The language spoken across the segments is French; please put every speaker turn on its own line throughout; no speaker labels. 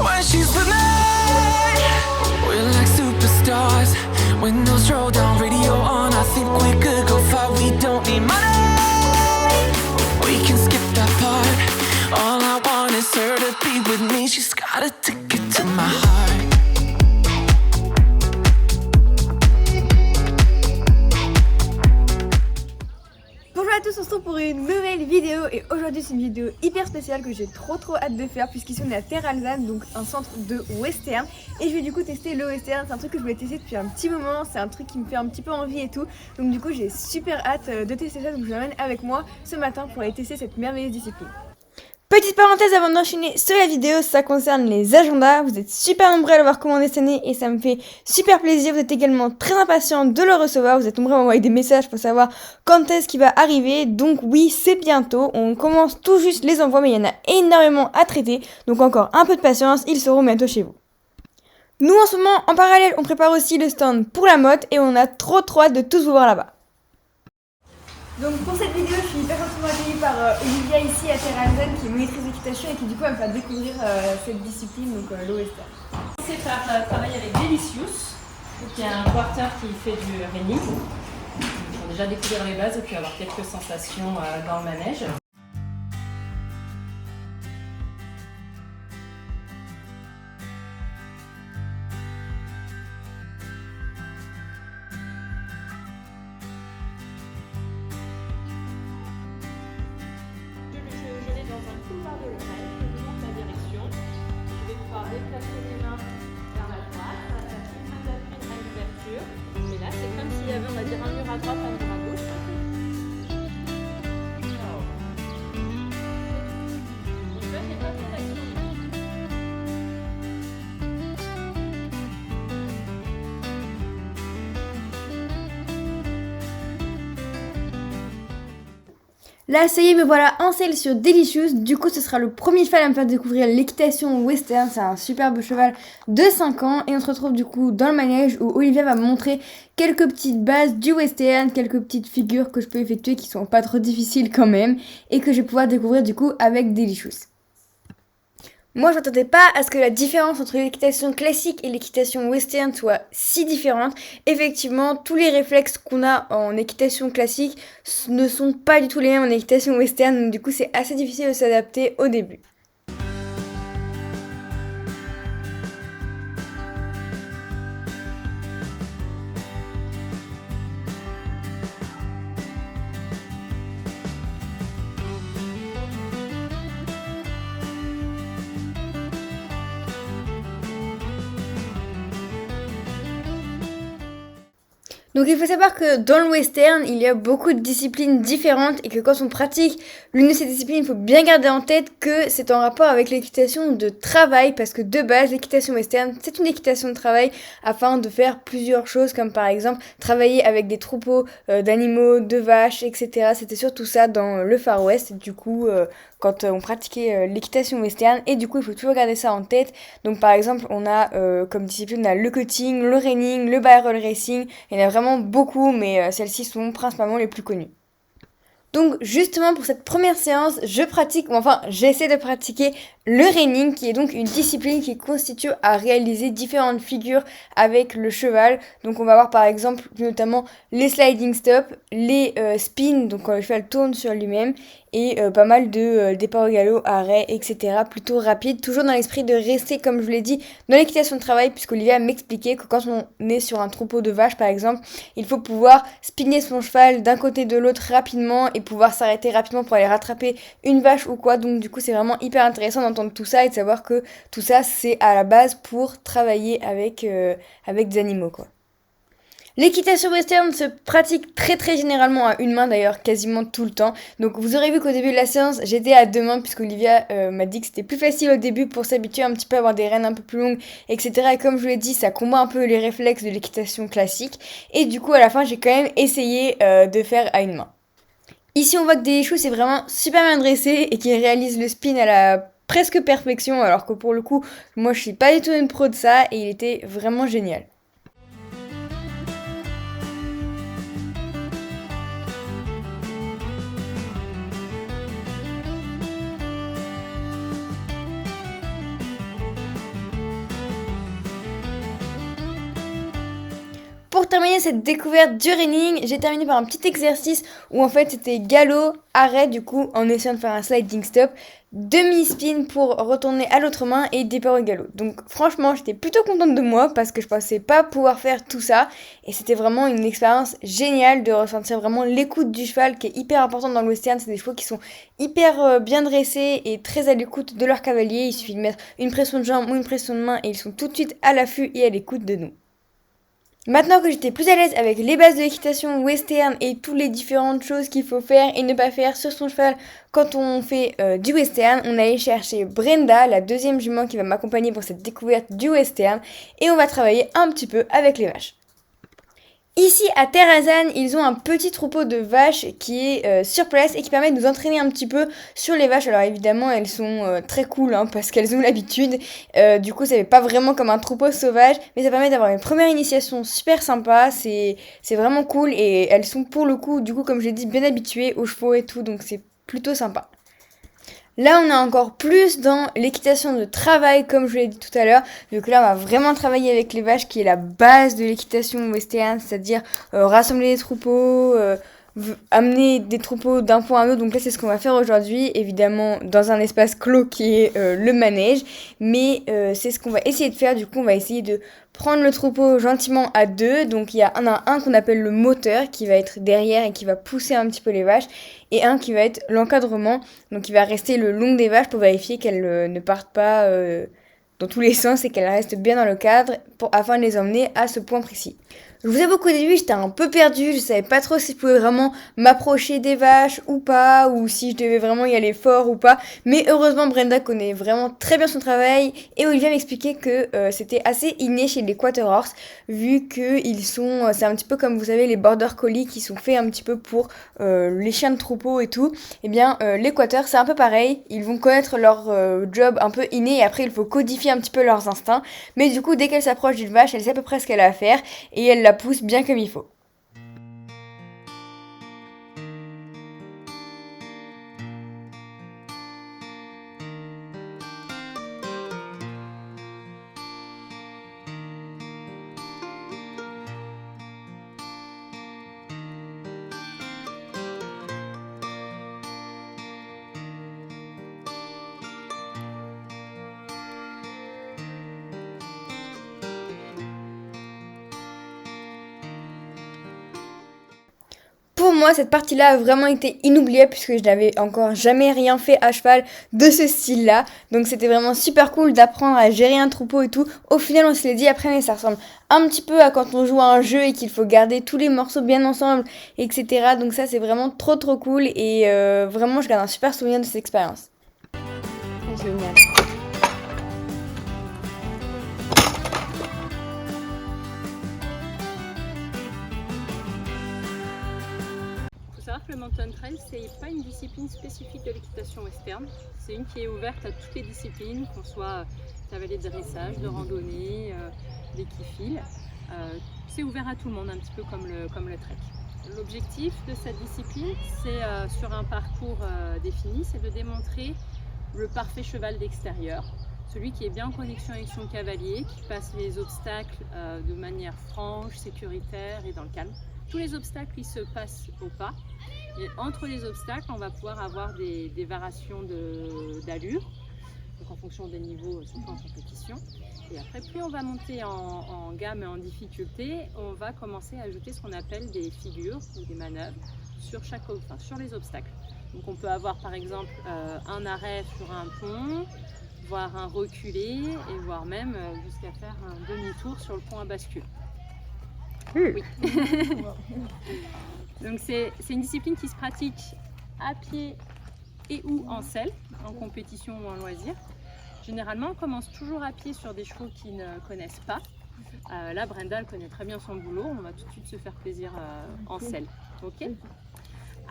when she's with me. We're like superstars. Windows roll down, radio on. I think we could go far. We don't need money. We can skip that part. All I want is her to be with me. She's got a ticket to my heart.
Bonjour à tous, on se retrouve pour une nouvelle vidéo et aujourd'hui c'est une vidéo hyper spéciale que j'ai trop hâte de faire puisqu'ici on est à Terralzane, donc un centre de western, et je vais du coup tester le western. C'est un truc que je voulais tester depuis un petit moment, c'est un truc qui me fait un petit peu envie et tout, donc du coup j'ai super hâte de tester ça, donc je vous emmène avec moi ce matin pour aller tester cette merveilleuse discipline. Petite parenthèse avant d'enchaîner sur la vidéo, ça concerne les agendas. Vous êtes super nombreux à l'avoir commandé cette année et ça me fait super plaisir. Vous êtes également très impatients de le recevoir. Vous êtes nombreux à m'envoyer des messages pour savoir quand est-ce qu'il va arriver. Donc oui, c'est bientôt. On commence tout juste les envois, mais il y en a énormément à traiter. Donc encore un peu de patience, ils seront bientôt chez vous. Nous en ce moment, en parallèle, on prépare aussi le stand pour la mode et on a trop hâte de tous vous voir là-bas. Donc pour cette vidéo, je suis hyper gentiment accueillie par Olivia ici à Terralzane, qui est monitrice d'équitation et qui du coup va me faire découvrir cette discipline, donc le western.
C'est faire travailler avec Delicious, qui est un quarter qui fait du reining. On va déjà découvrir les bases et puis avoir quelques sensations dans le manège. Déplacer les mains vers la droite, attacher une main d'appui, une main d'ouverture. Et là, c'est comme s'il y avait, on va dire, un mur à droite, un mur à gauche. Donc là, j'ai pas fait d'action.
Là, ça y est, me voilà en selle sur Delicious. Du coup, ce sera le premier cheval à me faire découvrir l'équitation western. C'est un superbe cheval de 5 ans. Et on se retrouve du coup dans le manège où Olivia va me montrer quelques petites bases du western, quelques petites figures que je peux effectuer qui sont pas trop difficiles quand même. Et que je vais pouvoir découvrir du coup avec Delicious. Moi, je m'attendais pas à ce que la différence entre l'équitation classique et l'équitation western soit si différente. Effectivement, tous les réflexes qu'on a en équitation classique ne sont pas du tout les mêmes en équitation western, donc du coup, c'est assez difficile de s'adapter au début. Donc il faut savoir que dans le western, il y a beaucoup de disciplines différentes et que quand on pratique l'une de ces disciplines, il faut bien garder en tête que c'est en rapport avec l'équitation de travail parce que de base, l'équitation western, c'est une équitation de travail afin de faire plusieurs choses comme par exemple travailler avec des troupeaux d'animaux, de vaches, etc. C'était surtout ça dans le Far West, du coup quand on pratiquait l'équitation western, et du coup il faut toujours garder ça en tête. Donc par exemple on a comme discipline on a le cutting, le reining, le barrel racing, il y en a vraiment beaucoup mais celles-ci sont principalement les plus connues. Donc justement pour cette première séance, j'essaie de pratiquer le reining qui est donc une discipline qui constitue à réaliser différentes figures avec le cheval. Donc on va voir par exemple notamment les sliding stops, les spins, donc quand le cheval tourne sur lui-même, et pas mal de départs au galop, arrêts, etc. plutôt rapide, toujours dans l'esprit de rester, comme je vous l'ai dit, dans l'équitation de travail, puisqu'Olivia m'expliquait que quand on est sur un troupeau de vaches par exemple, il faut pouvoir spinner son cheval d'un côté de l'autre rapidement et pouvoir s'arrêter rapidement pour aller rattraper une vache ou quoi. Donc du coup c'est vraiment hyper intéressant d'entendre tout ça et de savoir que tout ça c'est à la base pour travailler avec des animaux quoi. L'équitation western se pratique très généralement à une main, d'ailleurs quasiment tout le temps. Donc vous aurez vu qu'au début de la séance, j'étais à deux mains puisqu'Olivia m'a dit que c'était plus facile au début pour s'habituer un petit peu à avoir des rênes un peu plus longues, etc. Et comme je vous l'ai dit, ça combat un peu les réflexes de l'équitation classique. Et du coup, à la fin, j'ai quand même essayé de faire à une main. Ici, on voit que Delicious est vraiment super bien dressé et qu'il réalise le spin à la presque perfection, alors que pour le coup, moi je suis pas du tout une pro de ça et il était vraiment génial. pour terminer cette découverte du running, j'ai terminé par un petit exercice où en fait c'était galop, arrêt du coup en essayant de faire un sliding stop, demi-spin pour retourner à l'autre main et départ au galop. Donc franchement j'étais plutôt contente de moi parce que je pensais pas pouvoir faire tout ça et c'était vraiment une expérience géniale de ressentir vraiment l'écoute du cheval qui est hyper importante dans le western. C'est des chevaux qui sont hyper bien dressés et très à l'écoute de leur cavalier. Il suffit de mettre une pression de jambe ou une pression de main et ils sont tout de suite à l'affût et à l'écoute de nous. Maintenant que j'étais plus à l'aise avec les bases de l'équitation western et toutes les différentes choses qu'il faut faire et ne pas faire sur son cheval quand on fait du western, on allait chercher Brenda, la deuxième jument qui va m'accompagner pour cette découverte du western, et on va travailler un petit peu avec les vaches. Ici à Terrazane, ils ont un petit troupeau de vaches qui est sur place et qui permet de nous entraîner un petit peu sur les vaches. Alors évidemment elles sont très cool parce qu'elles ont l'habitude, du coup ça fait pas vraiment comme un troupeau sauvage, mais ça permet d'avoir une première initiation super sympa, c'est vraiment cool et elles sont pour le coup, du coup comme j'ai dit, bien habituées aux chevaux et tout, donc c'est plutôt sympa. Là, on est encore plus dans l'équitation de travail, comme je l'ai dit tout à l'heure. Donc là, on va vraiment travailler avec les vaches, qui est la base de l'équitation western, c'est-à-dire rassembler les troupeaux, amener des troupeaux d'un point à un autre. Donc là, c'est ce qu'on va faire aujourd'hui, évidemment dans un espace clos qui est le manège. Mais c'est ce qu'on va essayer de faire. Du coup, on va essayer de prendre le troupeau gentiment à deux. Donc il y en a un qu'on appelle le moteur qui va être derrière et qui va pousser un petit peu les vaches. Et un qui va être l'encadrement. Donc il va rester le long des vaches pour vérifier qu'elles ne partent pas dans tous les sens et qu'elles restent bien dans le cadre afin de les emmener à ce point précis. Je vous avoue qu'au début j'étais un peu perdue, je savais pas trop si je pouvais vraiment m'approcher des vaches ou pas, ou si je devais vraiment y aller fort ou pas, mais heureusement Brenda connaît vraiment très bien son travail et Olivia m'expliquait que c'était assez inné chez les quarter horse, vu que c'est un petit peu comme vous savez les border collies qui sont faits un petit peu pour les chiens de troupeau et tout. Et bien les quarters c'est un peu pareil, ils vont connaître leur job un peu inné et après il faut codifier un petit peu leurs instincts, mais du coup dès qu'elle s'approche d'une vache elle sait à peu près ce qu'elle a à faire et elle la pousse bien comme il faut. Pour moi, cette partie-là a vraiment été inoubliable puisque je n'avais encore jamais rien fait à cheval de ce style-là. Donc c'était vraiment super cool d'apprendre à gérer un troupeau et tout. Au final, on se l'est dit après, mais ça ressemble un petit peu à quand on joue à un jeu et qu'il faut garder tous les morceaux bien ensemble, etc. Donc ça, c'est vraiment trop cool et vraiment, je garde un super souvenir de cette expérience. Génial.
Le mountain trail, c'est pas une discipline spécifique de l'équitation western, c'est une qui est ouverte à toutes les disciplines, qu'on soit cavalier de dressage, de randonnée, d'équifile. C'est ouvert à tout le monde, un petit peu comme le trek. L'objectif de cette discipline, c'est sur un parcours défini, c'est de démontrer le parfait cheval d'extérieur, celui qui est bien en connexion avec son cavalier, qui passe les obstacles de manière franche, sécuritaire et dans le calme. Tous les obstacles qui se passent au pas. Et entre les obstacles, on va pouvoir avoir des variations d'allure, donc en fonction des niveaux, surtout en compétition. Et après, plus on va monter en gamme et en difficulté, on va commencer à ajouter ce qu'on appelle des figures ou des manœuvres sur les obstacles. Donc on peut avoir par exemple un arrêt sur un pont, voire un reculé, et voire même jusqu'à faire un demi-tour sur le pont à bascule. Oui. Donc c'est une discipline qui se pratique à pied et ou en selle, en compétition ou en loisir. Généralement, on commence toujours à pied sur des chevaux qui ne connaissent pas. Là, Brenda elle connaît très bien son boulot, on va tout de suite se faire plaisir en selle. Ok.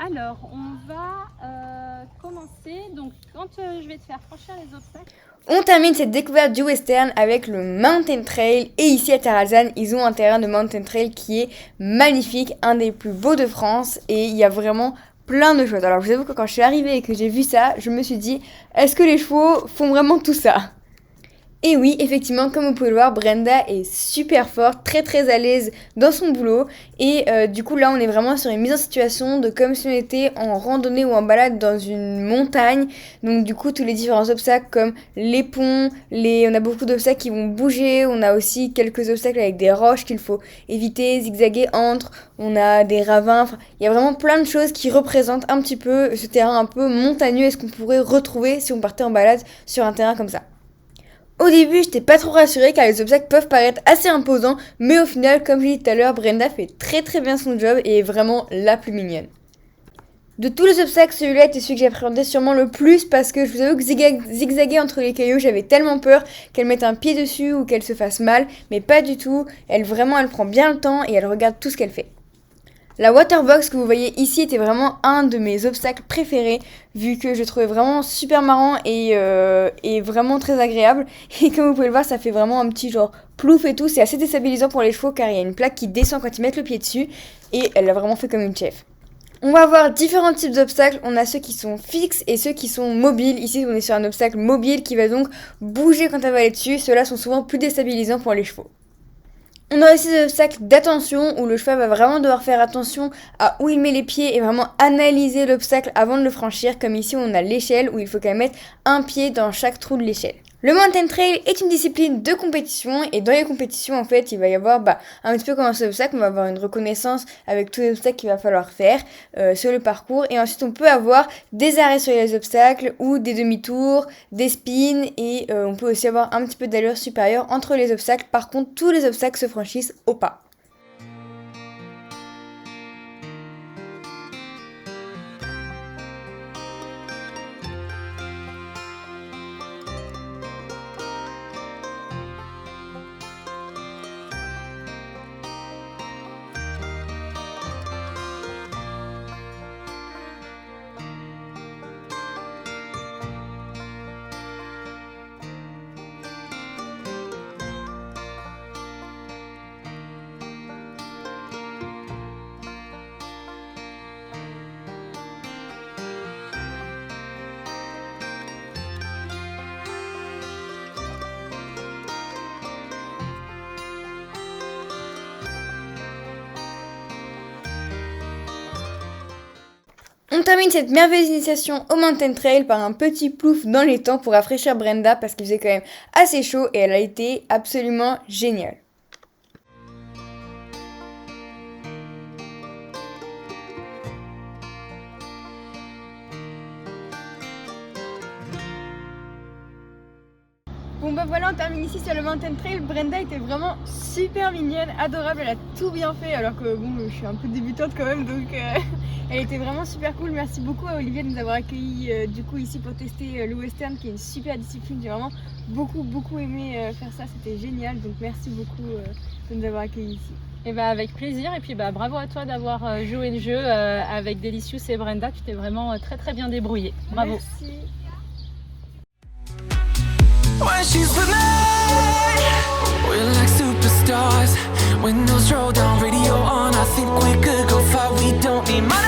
Alors, on va commencer. Donc, quand je vais te faire franchir les obstacles.
On termine cette découverte du western avec le Mountain Trail et ici à Terrazane, ils ont un terrain de Mountain Trail qui est magnifique, un des plus beaux de France et il y a vraiment plein de choses. Alors je vous avoue que quand je suis arrivée et que j'ai vu ça, je me suis dit, est-ce que les chevaux font vraiment tout ça ? Et oui, effectivement, comme vous pouvez le voir, Brenda est super forte, très très à l'aise dans son boulot. Et du coup, là, on est vraiment sur une mise en situation de comme si on était en randonnée ou en balade dans une montagne. Donc du coup, tous les différents obstacles comme les ponts, on a beaucoup d'obstacles qui vont bouger. On a aussi quelques obstacles avec des roches qu'il faut éviter, zigzaguer entre. On a des ravins. Enfin, il y a vraiment plein de choses qui représentent un petit peu ce terrain un peu montagneux et ce qu'on pourrait retrouver si on partait en balade sur un terrain comme ça. Au début, j'étais pas trop rassurée car les obstacles peuvent paraître assez imposants, mais au final, comme j'ai dit tout à l'heure, Brenda fait très très bien son job et est vraiment la plus mignonne. De tous les obstacles, celui-là était celui que j'appréhendais sûrement le plus parce que je vous avoue que zigzaguer entre les cailloux, j'avais tellement peur qu'elle mette un pied dessus ou qu'elle se fasse mal, mais pas du tout. Elle prend bien le temps et elle regarde tout ce qu'elle fait. La waterbox que vous voyez ici était vraiment un de mes obstacles préférés vu que je trouvais vraiment super marrant et vraiment très agréable. Et comme vous pouvez le voir, ça fait vraiment un petit genre plouf et tout. C'est assez déstabilisant pour les chevaux car il y a une plaque qui descend quand ils mettent le pied dessus et elle l'a vraiment fait comme une chef. On va avoir différents types d'obstacles. On a ceux qui sont fixes et ceux qui sont mobiles. Ici, on est sur un obstacle mobile qui va donc bouger quand elle va aller dessus. Ceux-là sont souvent plus déstabilisants pour les chevaux. On a aussi des obstacles d'attention où le cheval va vraiment devoir faire attention à où il met les pieds et vraiment analyser l'obstacle avant de le franchir. Comme ici, on a l'échelle où il faut quand même mettre un pied dans chaque trou de l'échelle. Le mountain trail est une discipline de compétition et dans les compétitions en fait il va y avoir un petit peu comme un seul obstacle, on va avoir une reconnaissance avec tous les obstacles qu'il va falloir faire sur le parcours et ensuite on peut avoir des arrêts sur les obstacles ou des demi-tours, des spins et on peut aussi avoir un petit peu d'allure supérieure entre les obstacles. Par contre tous les obstacles se franchissent au pas. On termine cette merveilleuse initiation au mountain trail par un petit plouf dans les temps pour rafraîchir Brenda parce qu'il faisait quand même assez chaud et elle a été absolument géniale. Bon bah voilà, on termine ici sur le mountain trail. Brenda était vraiment super mignonne, adorable, elle a tout bien fait alors que bon, je suis un peu débutante quand même donc elle était vraiment super cool. Merci beaucoup à Olivier de nous avoir accueillis du coup ici pour tester le western qui est une super discipline. J'ai vraiment beaucoup aimé faire ça, c'était génial donc merci beaucoup de nous avoir accueillis ici.
Et avec plaisir et puis bravo à toi d'avoir joué le jeu avec Delicious et Brenda, tu t'es vraiment très bien débrouillée. Bravo.
Merci.
When she's with me, we're like superstars. Windows roll down, radio on. I think we could go far. We don't need money.